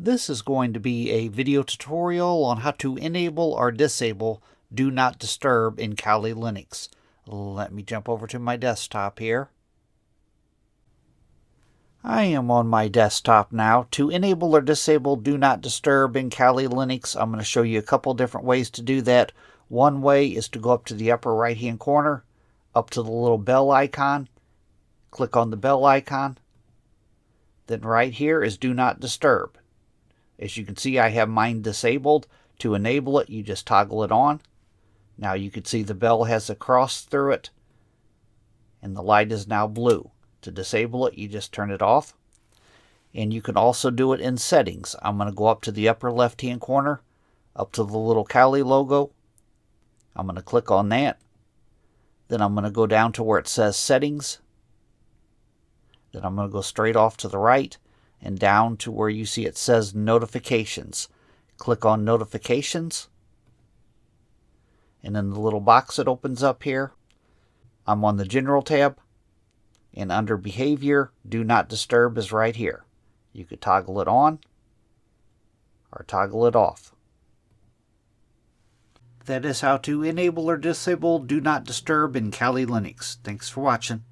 This is going to be a video tutorial on how to enable or disable Do Not Disturb in Kali Linux. Let me jump over to my desktop here. I am on my desktop now. To enable or disable Do Not Disturb in Kali Linux, I'm going to show you a couple different ways to do that. One way is to go up to the upper right hand corner, up to the little bell icon, click on the bell icon. Then right here is Do Not Disturb. As you can see, I have mine disabled. To enable it, you just toggle it on. Now you can see the bell has a cross through it, and the light is now blue. To disable it, you just turn it off. And you can also do it in settings. I'm going to go up to the upper left-hand corner, up to the little Kali logo. I'm going to click on that. Then I'm going to go down to where it says Settings. Then I'm going to go straight off to the right and down to where you see it says Notifications. Click on Notifications. And in the little box that opens up here, I'm on the General tab. And under Behavior, Do Not Disturb is right here. You could toggle it on or toggle it off. That is how to enable or disable Do Not Disturb in Kali Linux. Thanks for watching.